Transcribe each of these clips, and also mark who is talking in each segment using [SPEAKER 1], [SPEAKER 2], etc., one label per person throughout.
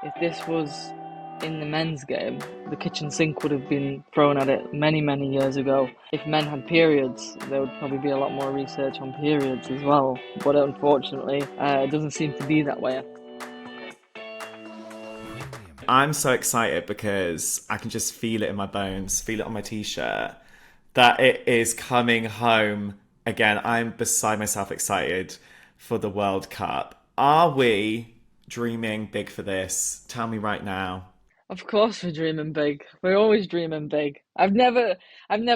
[SPEAKER 1] if this was in the men's game, the kitchen sink would have been thrown at it many, many years ago. If men had periods, there would probably be a lot more research on periods as well. But unfortunately, it doesn't seem to be that way.
[SPEAKER 2] I'm so excited because I can just feel it in my bones, feel it on my t-shirt, that it is coming home again. I'm beside myself excited for the World Cup. Are we dreaming big for this? Tell me right now.
[SPEAKER 1] Of course, we're dreaming big. We're always dreaming big. I've never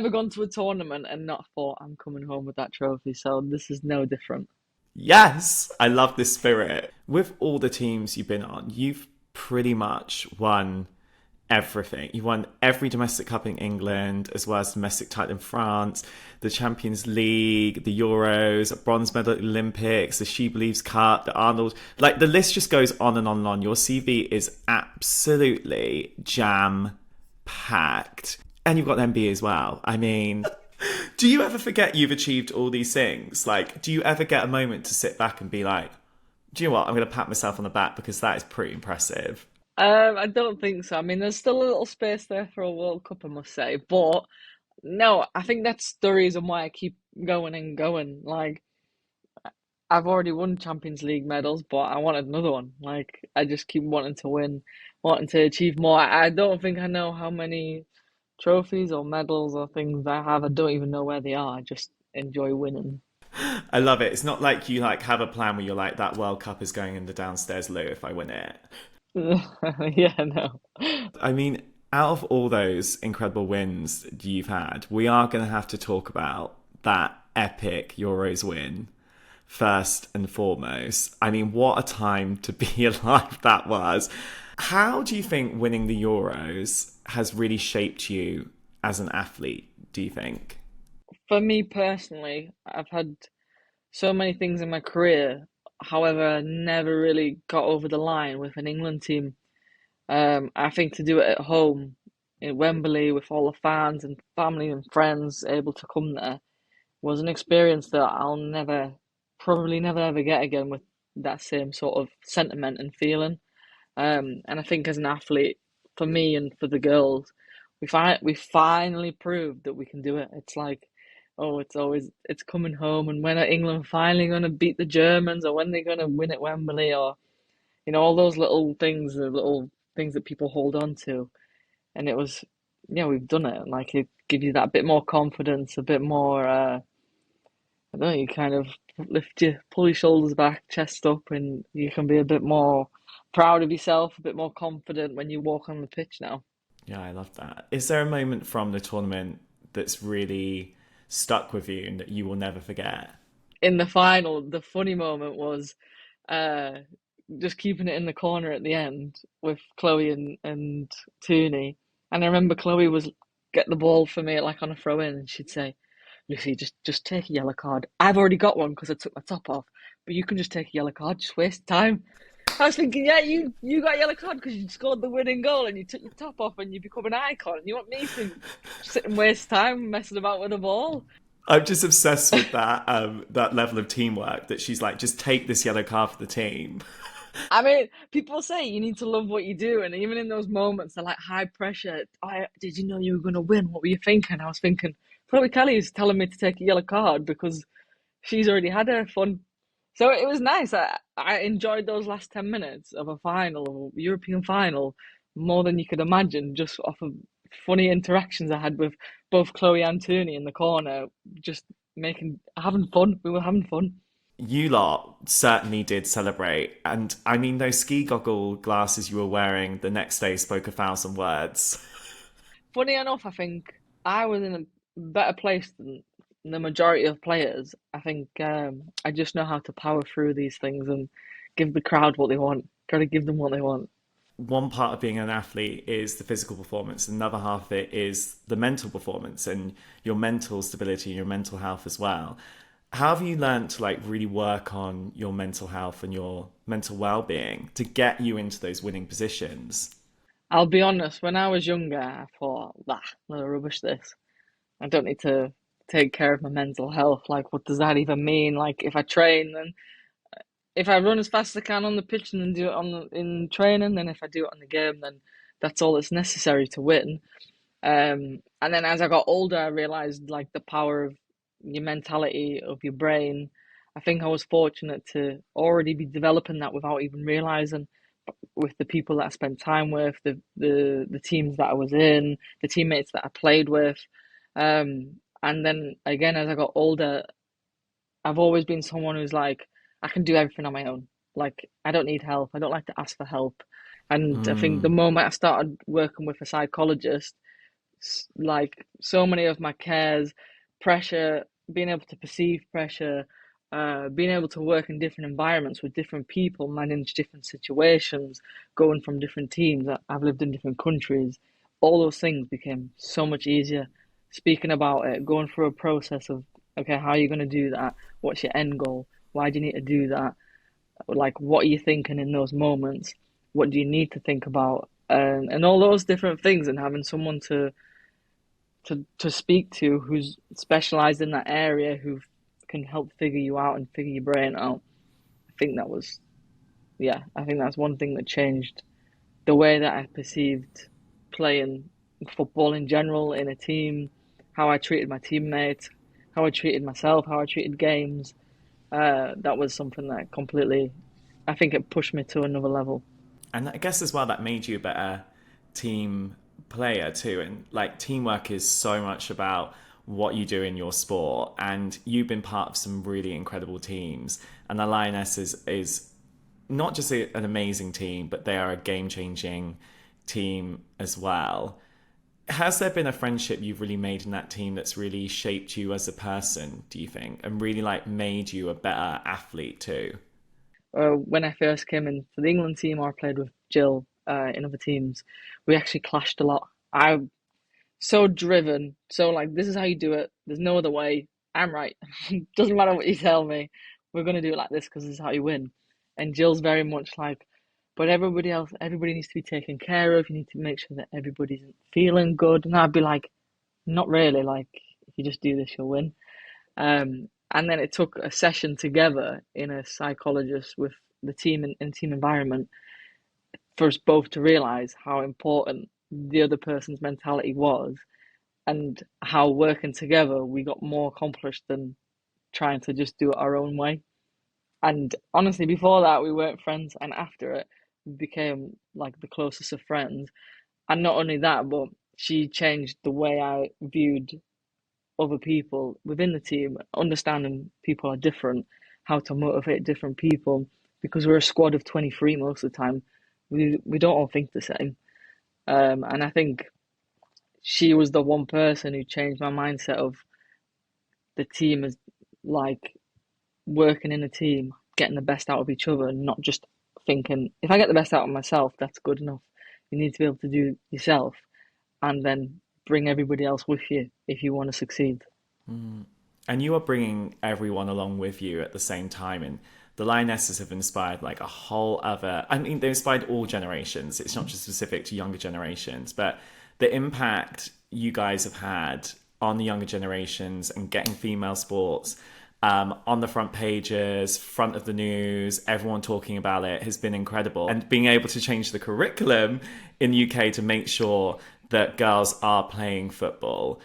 [SPEAKER 1] gone to a tournament and not thought I'm coming home with that trophy. So this is no different.
[SPEAKER 2] Yes, I love this spirit. With all the teams you've been on, you've pretty much won everything. You won every domestic cup in England, as well as domestic title in France, the Champions League, the Euros, a bronze medal at the Olympics, the She Believes Cup, the Arnold. Like the list just goes on and on and on. Your CV is absolutely jam packed. And you've got the MBA as well. I mean, do you ever forget you've achieved all these things? Like, do you ever get a moment to sit back and be like, do you know what? I'm going to pat myself on the back because that is pretty impressive.
[SPEAKER 1] I don't think so. I mean, there's still a little space there for a World Cup, I must say. But no, I think that's the reason why I keep going and going. Like, I've already won Champions League medals, but I wanted another one. Like, I just keep wanting to win, wanting to achieve more. I don't think I know how many trophies or medals or things I have. I don't even know where they are. I just enjoy winning.
[SPEAKER 2] I love it. It's not like you like have a plan where you're like, that World Cup is going in the downstairs loo if I win it.
[SPEAKER 1] Yeah, no.
[SPEAKER 2] I mean, out of all those incredible wins you've had, we are going to have to talk about that epic Euros win first and foremost. I mean, what a time to be alive that was. How do you think winning the Euros has really shaped you as an athlete, do you think?
[SPEAKER 1] For me personally, I've had so many things in my career. However, I never really got over the line with an England team. I think to do it at home in Wembley with all the fans and family and friends able to come there was an experience that I'll never, probably never ever get again with that same sort of sentiment and feeling. And I think as an athlete, for me and for the girls, we finally proved that we can do it. It's like, oh, it's coming home, and when are England finally going to beat the Germans, or when they're going to win at Wembley, or all those little things, the little things that people hold on to. And it was, yeah, we've done it. Like it gives you that bit more confidence, a bit more. I don't know. You kind of pull your shoulders back, chest up, and you can be a bit more proud of yourself, a bit more confident when you walk on the pitch now.
[SPEAKER 2] Yeah, I love that. Is there a moment from the tournament that's really stuck with you and that you will never forget?
[SPEAKER 1] In the final, the funny moment was uh, just keeping it in the corner at the end with Chloe and Tooney. And I remember Chloe was get the ball for me like on a throw in, and she'd say, "Lucy, just take a yellow card. I've already got one because I took my top off, but you can just take a yellow card. Just waste time." I was thinking, yeah, you got a yellow card because you scored the winning goal and you took your top off and you become an icon. You want me to sit and waste time messing about with the ball?
[SPEAKER 2] I'm just obsessed with that level of teamwork that she's like, just take this yellow card for the team.
[SPEAKER 1] I mean, people say you need to love what you do, and even in those moments, they're like high pressure. Did you know you were going to win? What were you thinking? I was thinking, probably Kelly's telling me to take a yellow card because she's already had her fun. So it was nice. I enjoyed those last 10 minutes of a final, a European final, more than you could imagine, just off of funny interactions I had with both Chloe and Tooney in the corner, just having fun. We were having fun.
[SPEAKER 2] You lot certainly did celebrate. And I mean, those ski goggle glasses you were wearing the next day spoke a thousand words.
[SPEAKER 1] Funny enough, I think I was in a better place than the majority of players. I think I just know how to power through these things and give the crowd what they want. Try to give them what they want.
[SPEAKER 2] One part of being an athlete is the physical performance, another half of it is the mental performance and your mental stability and your mental health as well. How have you learned to like really work on your mental health and your mental well-being to get you into those winning positions?
[SPEAKER 1] I'll be honest, when I was younger, I thought, no rubbish this. I don't need to take care of my mental health. Like, what does that even mean? Like, if I train, then if I run as fast as I can on the pitch and then do it in training, then if I do it on the game, then that's all that's necessary to win. And then as I got older, I realized like the power of your mentality, of your brain. I think I was fortunate to already be developing that without even realizing, with the people that I spent time with, the teams that I was in, the teammates that I played with. And then again, as I got older, I've always been someone who's like, I can do everything on my own. Like, I don't need help. I don't like to ask for help. And I think the
[SPEAKER 2] Mm.
[SPEAKER 1] moment I started working with a psychologist, like so many of my cares, pressure, being able to perceive pressure, being able to work in different environments with different people, manage different situations, going from different teams. I've lived in different countries. All those things became so much easier. Speaking about it, going through a process of, okay, how are you going to do that? What's your end goal? Why do you need to do that? Like, what are you thinking in those moments? What do you need to think about? And all those different things, and having someone to speak to who's specialized in that area, who can help figure you out and figure your brain out. I think that was, yeah, I think that's one thing that changed the way that I perceived playing football in general in a team, how I treated my teammates, how I treated myself, how I treated games. That was something that completely, I think it pushed me to another level.
[SPEAKER 2] And I guess as well that made you a better team player too. And like teamwork is so much about what you do in your sport. And you've been part of some really incredible teams. And the Lionesses is not just an amazing team, but they are a game changing team as well. Has there been a friendship you've really made in that team that's really shaped you as a person, do you think? And really like made you a better athlete too?
[SPEAKER 1] When I first came into the England team, or I played with Jill in other teams, we actually clashed a lot. I'm so driven, so like, this is how you do it. There's no other way. I'm right. Doesn't matter what you tell me. We're gonna do it like this because this is how you win. And Jill's very much like, but everybody else, everybody needs to be taken care of. You need to make sure that everybody's feeling good. And I'd be like, not really. Like, if you just do this, you'll win. And then it took a session together in a psychologist with the team in team environment for us both to realize how important the other person's mentality was, and how working together we got more accomplished than trying to just do it our own way. And honestly, before that, we weren't friends, and after it, we became like the closest of friends. And not only that, but she changed the way I viewed other people within the team, understanding people are different, how to motivate different people, because we're a squad of 23 most of the time. We don't all think the same. And I think she was the one person who changed my mindset of the team as like working in a team, getting the best out of each other, and not just thinking, if I get the best out of myself, that's good enough. You need to be able to do yourself and then bring everybody else with you if you want to succeed.
[SPEAKER 2] And you are bringing everyone along with you at the same time. And the Lionesses have inspired like a whole other. I mean, they inspired all generations. It's not just specific to younger generations, but the impact you guys have had on the younger generations and getting female sports on the front pages, front of the news, everyone talking about it has been incredible. And being able to change the curriculum in the UK to make sure that girls are playing football.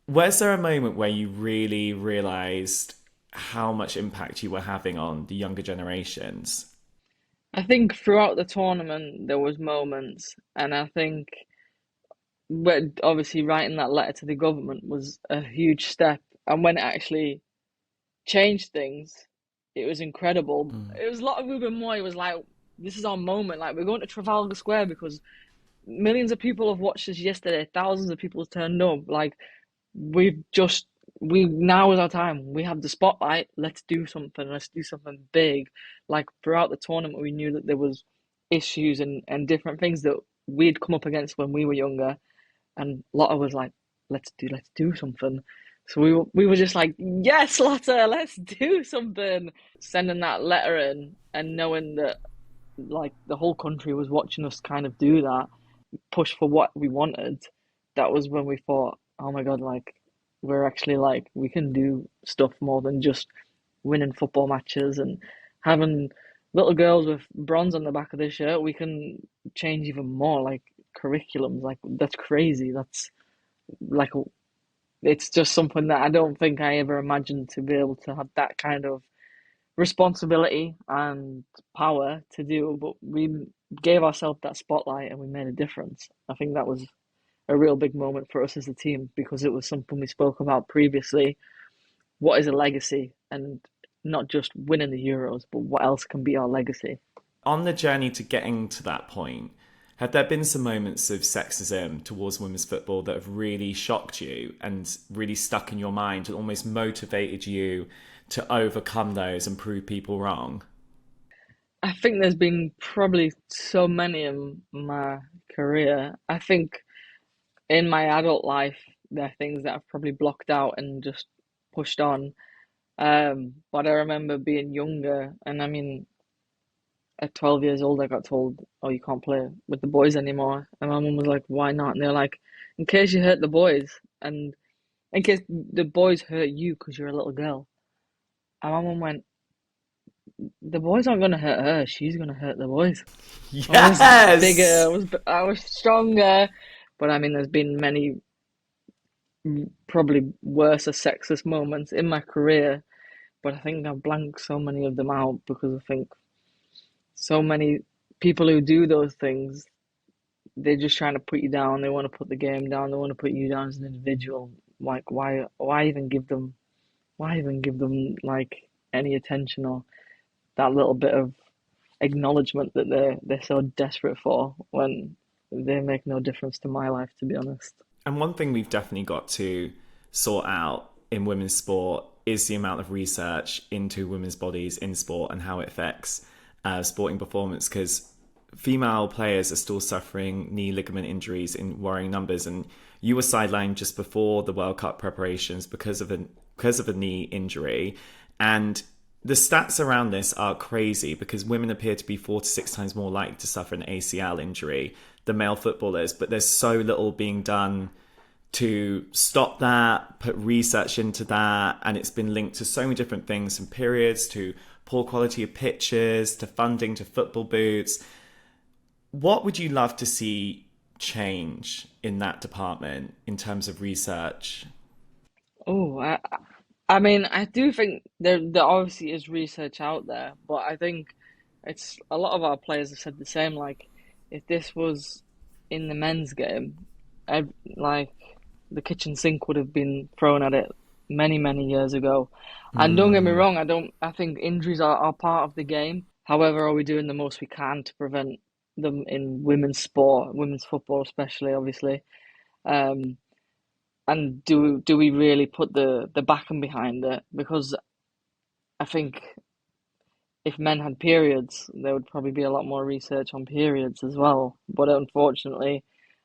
[SPEAKER 2] Was there a moment where you really realized how much impact you were having on the younger generations?
[SPEAKER 1] I think throughout the tournament there was moments, and I think obviously writing that letter to the government was a huge step. And when it actually changed things, it was incredible.
[SPEAKER 2] Mm.
[SPEAKER 1] It was a lot of Ruben Moy was like, this is our moment. Like, we're going to Trafalgar Square because millions of people have watched us yesterday. Thousands of people turned up. Like, we've just we now is our time. We have the spotlight. Let's do something. Let's do something big. Like, throughout the tournament, we knew that there was issues and different things that we'd come up against when we were younger, and Lotta was like, let's do something. So we were just like, yes, Lotta, let's do something. Sending that letter in and knowing that like the whole country was watching us kind of do that, push for what we wanted. That was when we thought, oh my God, like, we're actually like, we can do stuff more than just winning football matches and having little girls with bronze on the back of their shirt, we can change even more, like curriculums. Like that's crazy. That's like it's just something that I don't think I ever imagined to be able to have that kind of responsibility and power to do. But we gave ourselves that spotlight and we made a difference. I think that was a real big moment for us as a team because it was something we spoke about previously. What is a legacy? And not just winning the Euros, but what else can be our legacy?
[SPEAKER 2] On the journey to getting to that point, have there been some moments of sexism towards women's football that have really shocked you and really stuck in your mind and almost motivated you to overcome those and prove people wrong?
[SPEAKER 1] I think there's been probably so many in my career. I think in my adult life, there are things that I've probably blocked out and just pushed on. But I remember being younger, and I mean, at 12 years old, I got told, "Oh, you can't play with the boys anymore." And my mum was like, "Why not?" And they're like, "In case you hurt the boys, and in case the boys hurt you because you're a little girl." And my mum went, "The boys aren't gonna hurt her. She's gonna hurt the boys." I was bigger.
[SPEAKER 2] Yes!
[SPEAKER 1] I was stronger. But I mean, there's been many probably worse or sexist moments in my career. But I think I've blanked so many of them out because I think so many people who do those things, they're just trying to put you down. They want to put the game down. They want to put you down as an individual. Like, why even give them like any attention or that little bit of acknowledgement that they're so desperate for when they make no difference to my life, to be honest.
[SPEAKER 2] And one thing we've definitely got to sort out in women's sport is the amount of research into women's bodies in sport and how it affects sporting performance, because female players are still suffering knee ligament injuries in worrying numbers. And you were sidelined just before the World Cup preparations because of a knee injury. And the stats around this are crazy because women appear to be 4 to 6 times more likely to suffer an ACL injury than male footballers, but there's so little being done to stop that, put research into that, and it's been linked to so many different things, from periods to poor quality of pitches to funding to football boots. What would you love to see change in that department in terms of research?
[SPEAKER 1] Oh, I mean, I do think there obviously is research out there, but I think it's a lot of our players have said the same. Like, if this was in the men's game, like the kitchen sink would have been thrown at it many, many years ago. And don't get me
[SPEAKER 2] Mm.
[SPEAKER 1] wrong, I think injuries are part of the game. However, are we doing the most we can to prevent them in women's sport, women's football especially, obviously? Um, and do we really put the backing behind it? Because I think if men had periods, there would probably be a lot more research on periods as well. But unfortunately,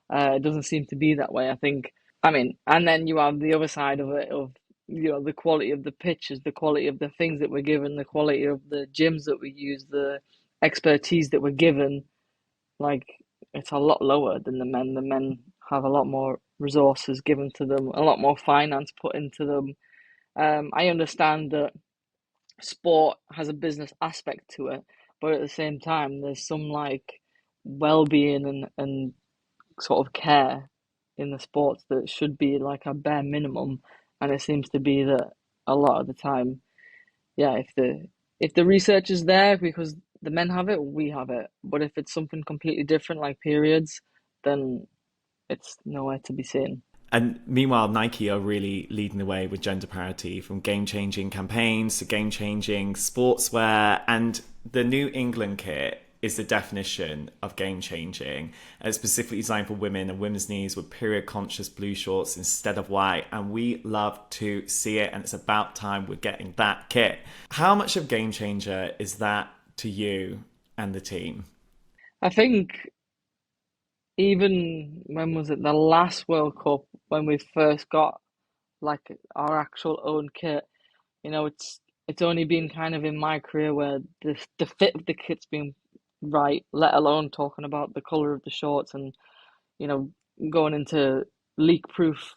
[SPEAKER 1] it doesn't seem to be that way. I think, I mean, and then you have the other side of it of, the quality of the pitches, the quality of the things that we're given, the quality of the gyms that we use, the expertise that we're given. Like, it's a lot lower than the men. The men have a lot more resources given to them, a lot more finance put into them. I understand that sport has a business aspect to it, but at the same time, there's some like well-being and sort of care in the sports that should be like a bare minimum, and it seems to be that a lot of the time, yeah, if the research is there because the men have it, we have it. But if it's something completely different, like periods, then it's nowhere to be seen.
[SPEAKER 2] And meanwhile, Nike are really leading the way with gender parity, from game changing campaigns to game changing sportswear. And the New England kit is the definition of game changing. It's specifically designed for women and women's needs with period conscious blue shorts instead of white. And we love to see it. And it's about time we're getting that kit. How much of game changer is that to you and the team?
[SPEAKER 1] I think even when was it the last World Cup when we first got like our actual own kit, it's only been kind of in my career where the fit of the kit's been right, let alone talking about the color of the shorts and you know going into leak-proof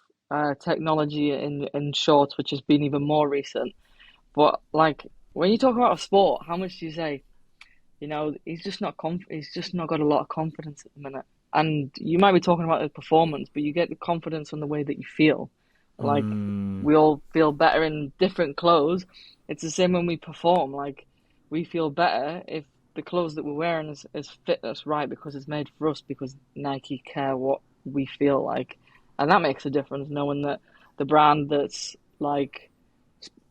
[SPEAKER 1] technology in shorts, which has been even more recent. But like when you talk about a sport, how much do you say? He's just not got a lot of confidence at the minute. And you might be talking about the performance, but you get the confidence from the way that you feel. Like
[SPEAKER 2] Mm,
[SPEAKER 1] we all feel better in different clothes. It's the same when we perform. Like we feel better if the clothes that we're wearing is fit us right because it's made for us because Nike care what we feel like. And that makes a difference knowing that the brand that's like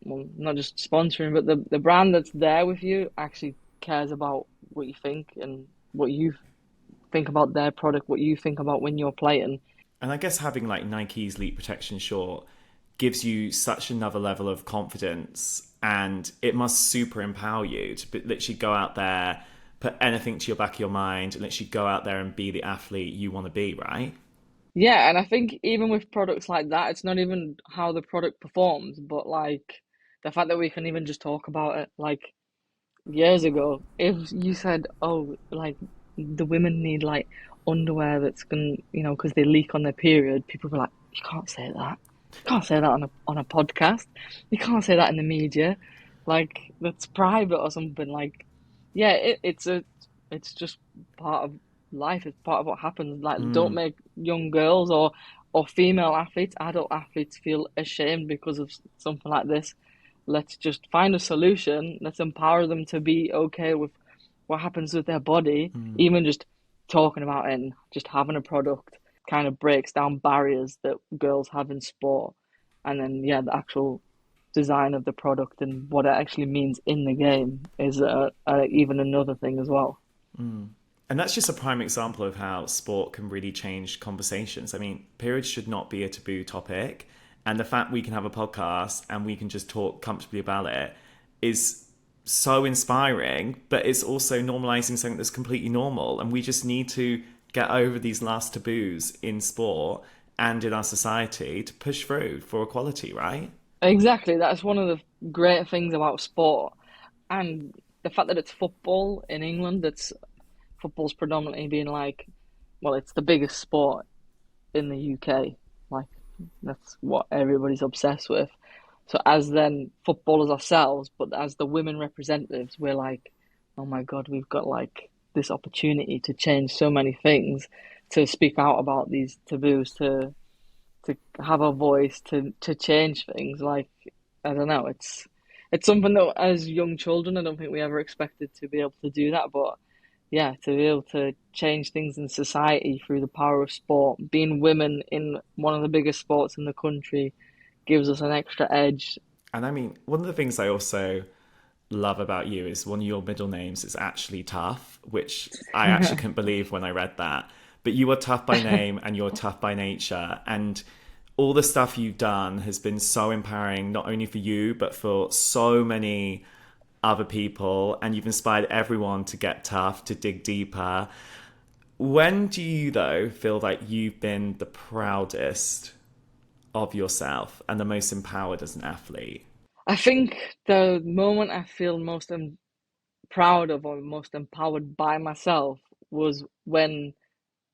[SPEAKER 1] well, not just sponsoring, but the brand that's there with you actually cares about what you think and what you think about their product, what you think about when you're playing.
[SPEAKER 2] and I guess having like Nike's Leap Protection Short gives you such another level of confidence, and it must super empower you to literally go out there, put anything to your back of your mind, and literally go out there and be the athlete you want to be, right?
[SPEAKER 1] Yeah, and I think even with products like that, it's not even how the product performs, but like the fact that we can even just talk about it. Like years ago, if you said, "Oh, like the women need like underwear that's gonna, because they leak on their period," people were like, "You can't say that. You can't say that on a podcast. You can't say that in the media. Like that's private or something." Like, yeah, it's just part of life. It's part of what happens. Like, don't
[SPEAKER 2] Mm,
[SPEAKER 1] make young girls or female athletes, adult athletes, feel ashamed because of something like this. Let's just find a solution. Let's empower them to be okay with what happens with their body.
[SPEAKER 2] mm.
[SPEAKER 1] Even just talking about it and just having a product kind of breaks down barriers that girls have in sport. And then, yeah, the actual design of the product and what it actually means in the game is even another thing as well.
[SPEAKER 2] And that's just a prime example of how sport can really change conversations. I mean, periods should not be a taboo topic. And the fact we can have a podcast and we can just talk comfortably about it is so inspiring, but it's also normalizing something that's completely normal. And we just need to get over these last taboos in sport and in our society to push through for equality, right?
[SPEAKER 1] Exactly. That's one of the great things about sport. And the fact that it's football in England, that's football's predominantly being like, well, it's the biggest sport in the UK. Like that's what everybody's obsessed with. So as then footballers ourselves, but as the women representatives, we're like, oh my God, we've got like this opportunity to change so many things, to speak out about these taboos, to have a voice, to change things. Like I don't know, it's something that as young children, I don't think we ever expected to be able to do that, but yeah, to be able to change things in society through the power of sport, being women in one of the biggest sports in the country gives us an extra edge.
[SPEAKER 2] And I mean, one of the things I also love about you is one of your middle names is actually Tough, which I actually couldn't believe when I read that. But you are tough by name and you're tough by nature. And all the stuff you've done has been so empowering, not only for you, but for so many other people. And you've inspired everyone to get tough, to dig deeper. When do you, though, feel like you've been the proudest of yourself and the most empowered as an athlete?
[SPEAKER 1] I think the moment I feel most proud of or most empowered by myself was when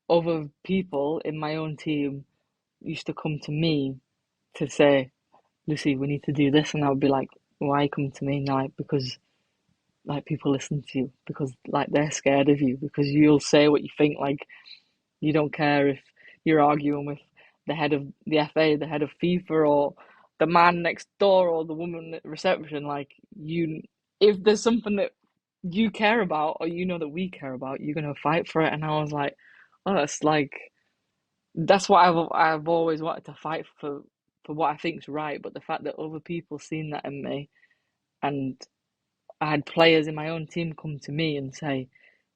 [SPEAKER 1] other people in my own team used to come to me to say, Lucy, we need to do this. And I would be like, why come to me now? Because like people listen to you, because like they're scared of you, because you'll say what you think. Like you don't care if you're arguing with the head of the FA, the head of FIFA, or the man next door, or the woman at reception. Like you, if there's something that you care about, or you know that we care about, you're gonna fight for it. And I was like, oh, that's like that's what I've always wanted to fight for what I think's right. But the fact that other people seen that in me, and I had players in my own team come to me and say,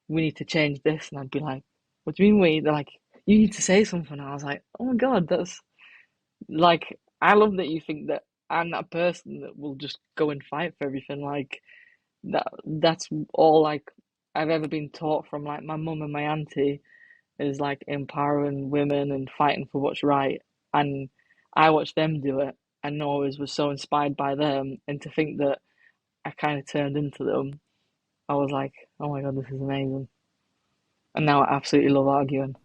[SPEAKER 1] we need to change this. And I'd be like, what do you mean we? They're like, you need to say something. And I was like, oh my God, that's like, I love that you think that I'm that person that will just go and fight for everything. Like, that's all like I've ever been taught from like my mum and my auntie is like empowering women and fighting for what's right. And I watched them do it and always was so inspired by them. And to think that I kind of turned into them, I was like, oh my God, this is amazing. And now I absolutely love arguing.